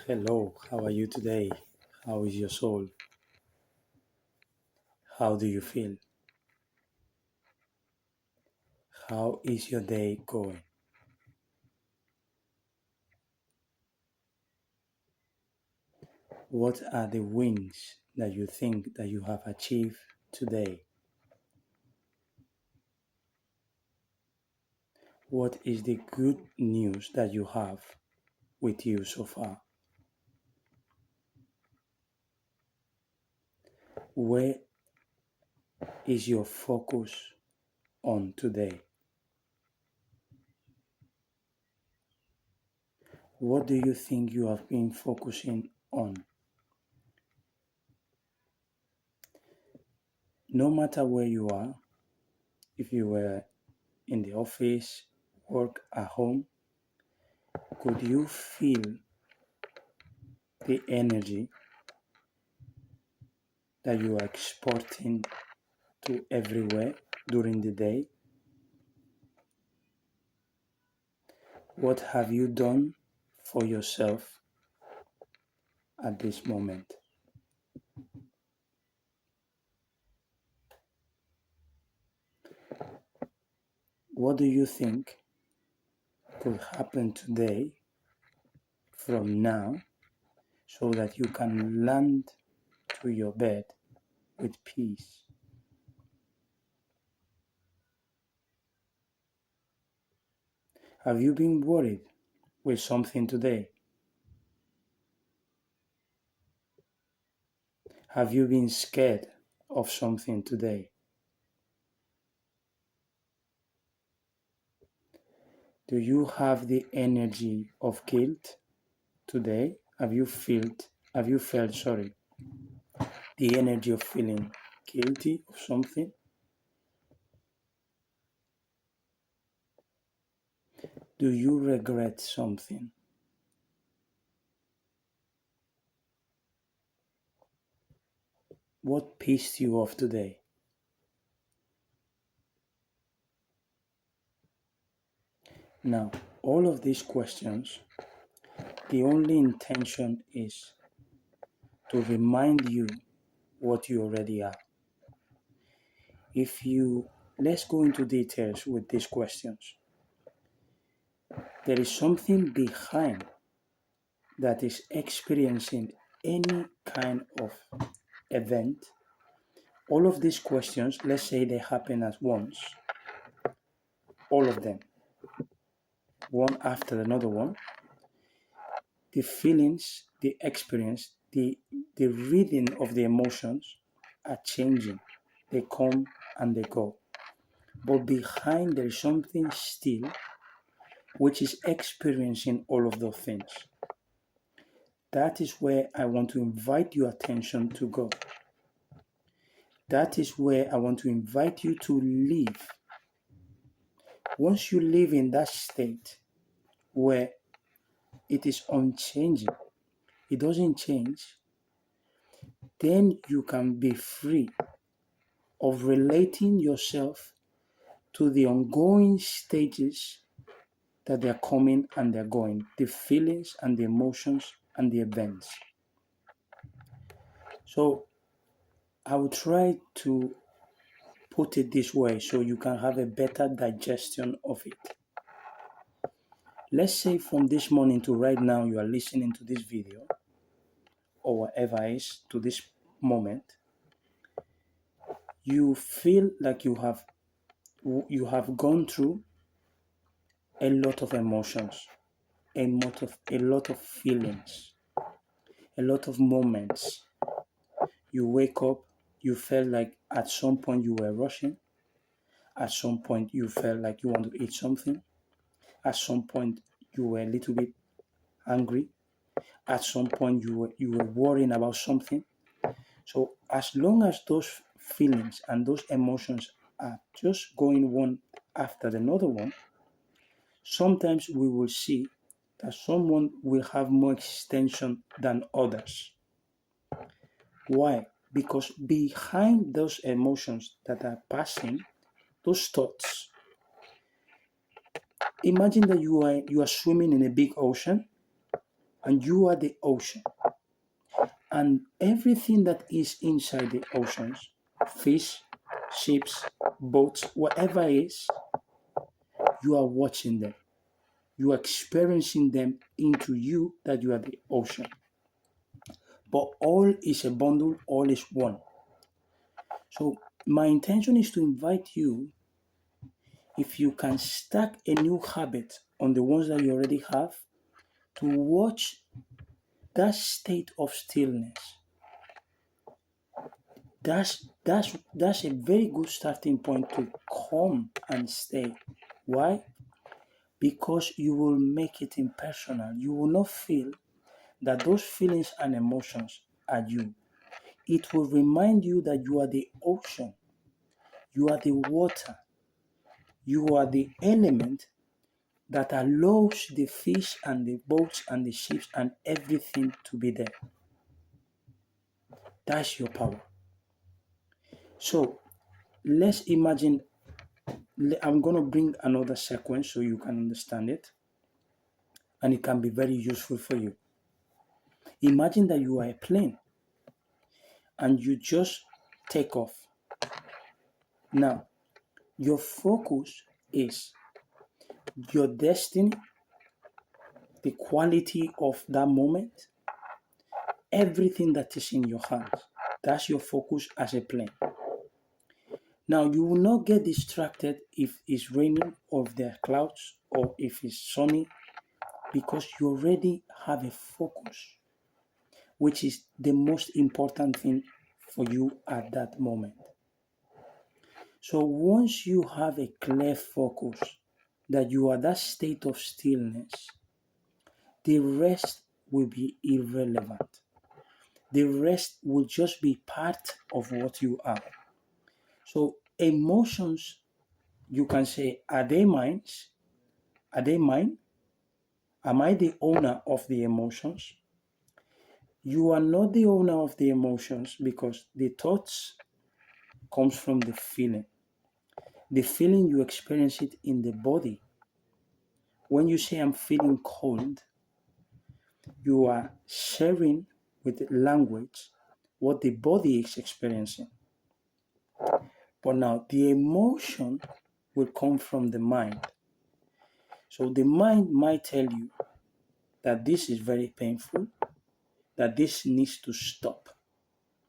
Hello, how are you today? How is your soul? How do you feel? How is your day going? What are the wins that you think that you have achieved today? What is the good news that you have with you so far? Where is your focus on today? What do you think you have been focusing on? No matter where you are, if you were in the office, work at home, could you feel the energy that you are exporting to everywhere during the day? What have you done for yourself at this moment? What do you think could happen today from now so that you can land to your bed with peace? Have you been worried with something today? Have you been scared of something today? Do you have the energy of guilt today? Have you felt the energy of feeling guilty of something? Do you regret something? What pissed you off today? Now, all of these questions, the only intention is to remind you what you already are. Let's go into details with these questions. There is something behind that is experiencing any kind of event. All of these questions, let's say they happen at once, all of them, one after another one. The feelings, the experience, the reading of the emotions are changing. They come and they go. But behind there is something still which is experiencing all of those things. That is where I want to invite your attention to go. That is where I want to invite you to live. Once you live in that state where it is unchanging, it doesn't change, then you can be free of relating yourself to the ongoing stages that they're coming and they're going, the feelings and the emotions and the events. So I will try to put it this way so you can have a better digestion of it. Let's say from this morning to right now you are listening to this video or whatever is to this moment, you feel like you have gone through a lot of emotions, a lot of feelings, a lot of moments. You wake up, you felt like at some point you were rushing. At some point you felt like you want to eat something. At some point you were a little bit angry. At some point you were worrying about something. So as long as those feelings and those emotions are just going one after another one, sometimes we will see that someone will have more extension than others. Why? Because behind those emotions that are passing, those thoughts, imagine that you are swimming in a big ocean and you are the ocean. And everything that is inside the oceans, fish, ships, boats, whatever it is, you are watching them. You are experiencing them into you, that you are the ocean. But all is a bundle, all is one. So my intention is to invite you, if you can stack a new habit on the ones that you already have, to watch that state of stillness. That's a very good starting point to come and stay. Why? Because you will make it impersonal. You will not feel that those feelings and emotions are you. It will remind you that you are the ocean, you are the water, you are the element that allows the fish and the boats and the ships and everything to be there. That's your power. So let's imagine, I'm going to bring another sequence so you can understand it, and it can be very useful for you. Imagine that you are a plane and you just take off. Now, your focus is your destiny, the quality of that moment, everything that is in your hands. That's your focus as a plane. Now, you will not get distracted if it's raining or if there are clouds or if it's sunny, because you already have a focus, which is the most important thing for you at that moment. So once you have a clear focus, that you are that state of stillness, the rest will be irrelevant. The rest will just be part of what you are. So emotions, you can say, are they mine? Are they mine? Am I the owner of the emotions? You are not the owner of the emotions, because the thoughts comes from the feeling. The feeling, you experience it in the body. When you say I'm feeling cold, you are sharing with language what the body is experiencing. But now the emotion will come from the mind. So the mind might tell you that this is very painful, that this needs to stop,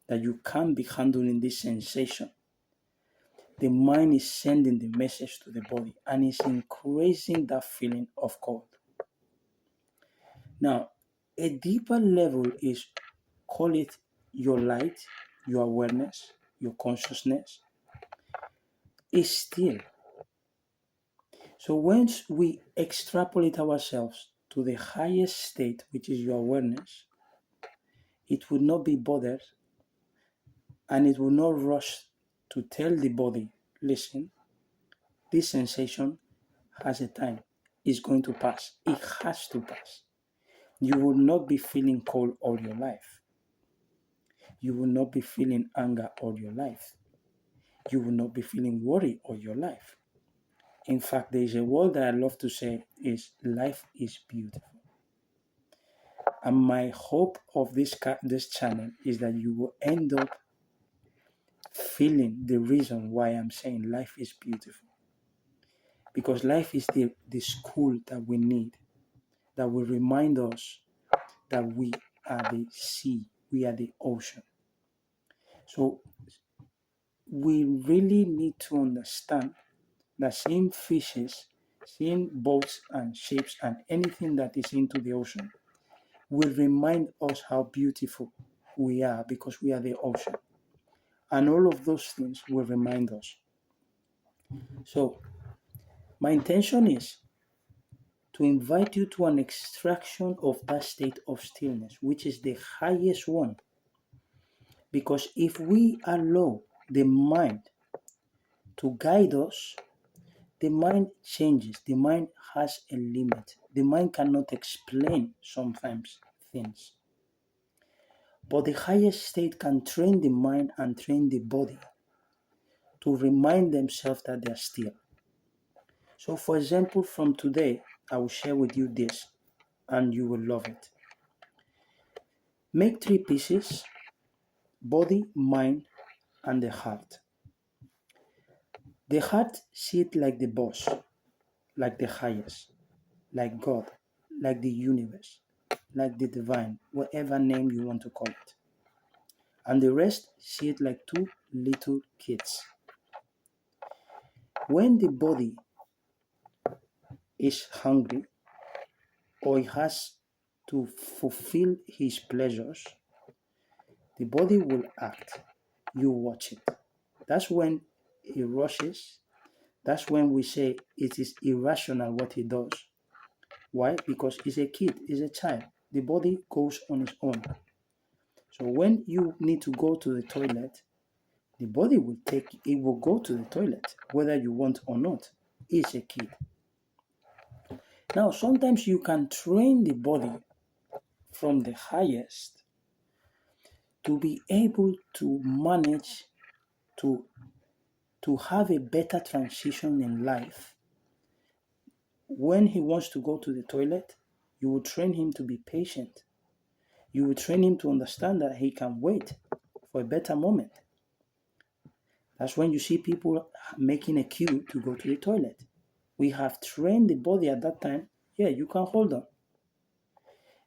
that you can't be handling this sensation. The mind is sending the message to the body and is increasing that feeling of cold. Now, a deeper level is, call it your light, your awareness, your consciousness, is still. So once we extrapolate ourselves to the highest state, which is your awareness, it will not be bothered and it will not rush to tell the body, listen, this sensation has a time. It's going to pass. It has to pass. You will not be feeling cold all your life. You will not be feeling anger all your life. You will not be feeling worry all your life. In fact, there is a word that I love to say is, life is beautiful. And my hope of this channel is that you will end up feeling the reason why I'm saying life is beautiful. Because life is the school that we need, that will remind us that we are the sea, we are the ocean. So we really need to understand that seeing fishes, seeing boats and ships and anything that is into the ocean will remind us how beautiful we are, because we are the ocean. And all of those things will remind us. So my intention is to invite you to an extraction of that state of stillness, which is the highest one. Because if we allow the mind to guide us, the mind changes. The mind has a limit. The mind cannot explain sometimes things. But the highest state can train the mind and train the body to remind themselves that they are still. So for example, from today, I will share with you this and you will love it. Make 3 pieces: body, mind, and the heart. The heart, see it like the boss, like the highest, like God, like the universe, like the divine, whatever name you want to call it. And the rest, see it like 2 little kids. When the body is hungry or it has to fulfill his pleasures, the body will act. You watch it. That's when it rushes. That's when we say it is irrational what he does. Why? Because he's a kid, he's a child. The body goes on its own. So when you need to go to the toilet, the body will go to the toilet, whether you want or not. It's a kid. Now, sometimes you can train the body from the highest to be able to manage to have a better transition in life. When he wants to go to the toilet, you will train him to be patient. You will train him to understand that he can wait for a better moment. That's when you see people making a queue to go to the toilet. We have trained the body at that time. Yeah, you can hold on.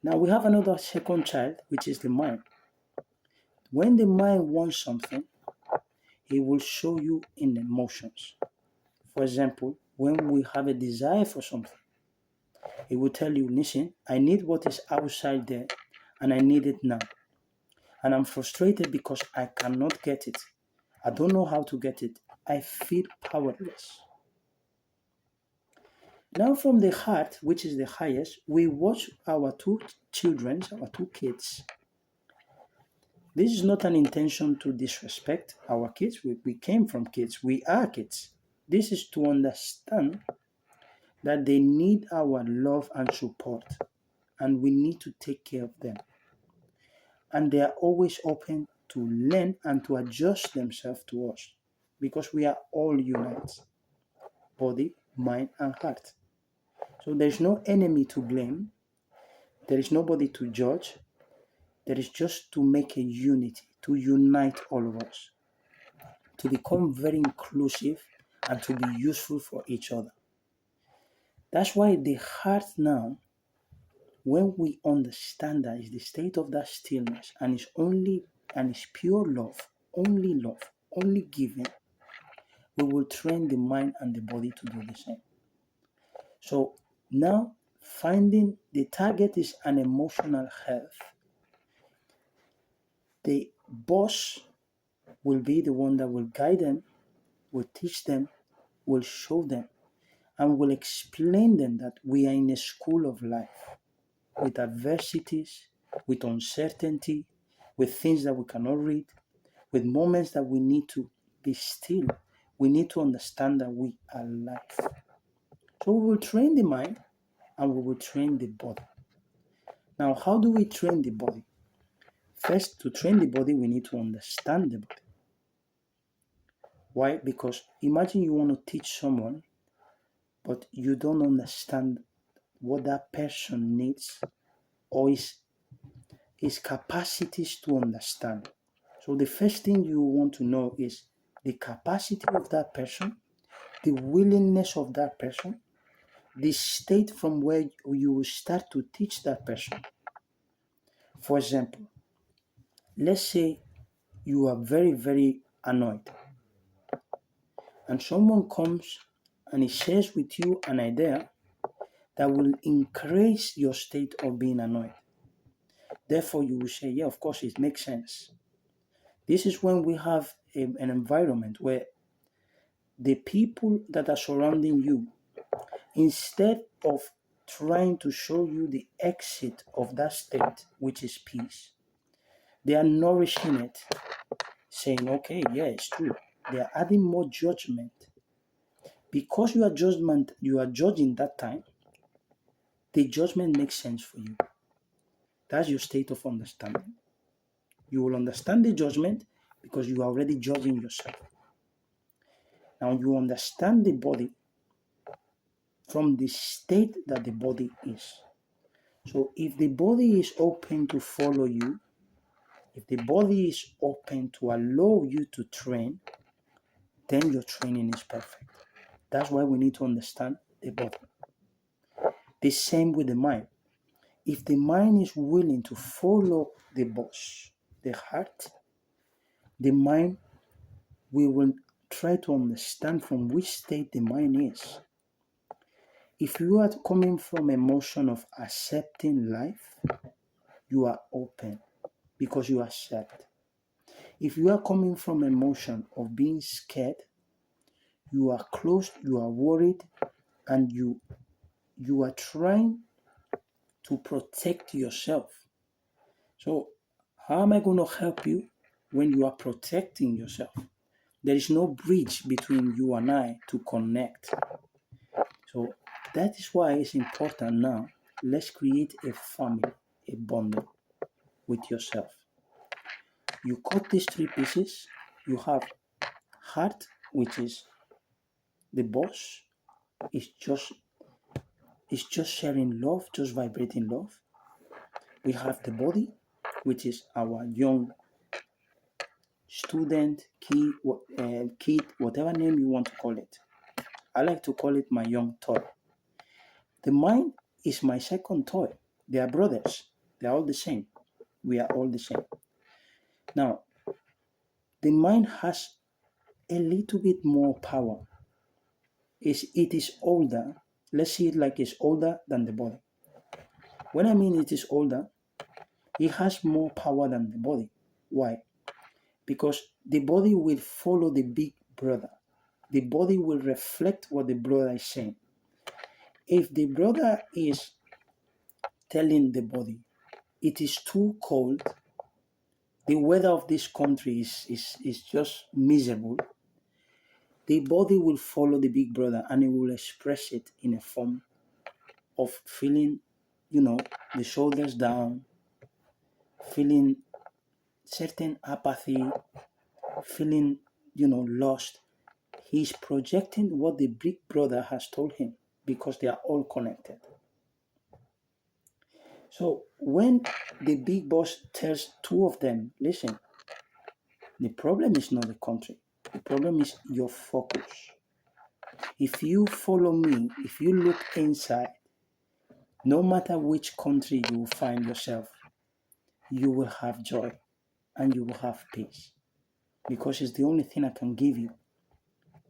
Now we have another second child, which is the mind. When the mind wants something, it will show you in emotions. For example, when we have a desire for something, it will tell you, listen, I need what is outside there and I need it now. And I'm frustrated because I cannot get it. I don't know how to get it. I feel powerless. Now from the heart, which is the highest, we watch our 2 children, our 2 kids. This is not an intention to disrespect our kids. We came from kids. We are kids. This is to understand that they need our love and support, and we need to take care of them. And they are always open to learn and to adjust themselves to us, because we are all united, body, mind, and heart. So there's no enemy to blame. There is nobody to judge. There is just to make a unity, to unite all of us, to become very inclusive and to be useful for each other. That's why the heart now, when we understand that is the state of that stillness and it's pure love, only giving, we will train the mind and the body to do the same. So now finding the target is an emotional health. The boss will be the one that will guide them, will teach them, will show them, and will explain them that we are in a school of life with adversities, with uncertainty, with things that we cannot read, with moments that we need to be still. We need to understand that we are life. So we will train the mind and we will train the body. Now, how do we train the body? First, to train the body, we need to understand the body. Why? Because imagine you want to teach someone, but you don't understand what that person needs or his capacities to understand. So the first thing you want to know is the capacity of that person, the willingness of that person, the state from where you will start to teach that person. For example, let's say you are very, very annoyed and someone comes and he shares with you an idea that will increase your state of being annoyed. Therefore, you will say, yeah, of course, it makes sense. This is when we have an environment where the people that are surrounding you, instead of trying to show you the exit of that state, which is peace, they are nourishing it, saying, okay, yeah, it's true. They are adding more judgment. Because you are judging that time, the judgment makes sense for you. That's your state of understanding. You will understand the judgment because you are already judging yourself. Now you understand the body from the state that the body is. So if the body is open to follow you, If the body is open to allow you to train, then your training is perfect. That's why we need to understand the body. The same with the mind. If the mind is willing to follow the boss, the heart, the mind, we will try to understand from which state the mind is. If you are coming from emotion of accepting life, you are open because you accept. If you are coming from emotion of being scared, you are closed, you are worried, and you are trying to protect yourself. So how am I going to help you when you are protecting yourself? There is no bridge between you and I to connect. So that is why it's important now. Let's create a family, a bonding with yourself. You cut these three pieces. You have heart, which is the boss. It's just sharing love, just vibrating love. We have the body, which is our young student, kid, whatever name you want to call it. I like to call it my young toy. The mind is my second toy. They are brothers. They are all the same. We are all the same. Now, the mind has a little bit more power. It is older. Let's see it like it's older than the body. When I mean it is older, it has more power than the body. Why? Because the body will follow the big brother. The body will reflect what the brother is saying. If the brother is telling the body, it is too cold, the weather of this country is just miserable, the body will follow the big brother and it will express it in a form of feeling, the shoulders down, feeling certain apathy, feeling, lost. He's projecting what the big brother has told him because they are all connected. So when the big boss tells two of them, listen, the problem is not the country. The problem is your focus. If you follow me, if you look inside, no matter which country you will find yourself, you will have joy and you will have peace because it's the only thing I can give you,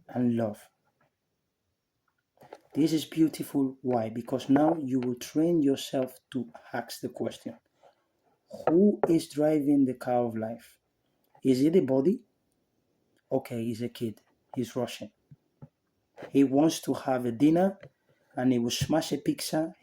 and love. This is beautiful. Why? Because now you will train yourself to ask the question, who is driving the car of life? Is it the body? Okay, he's a kid. He's Russian. He wants to have a dinner and he will smash a pizza.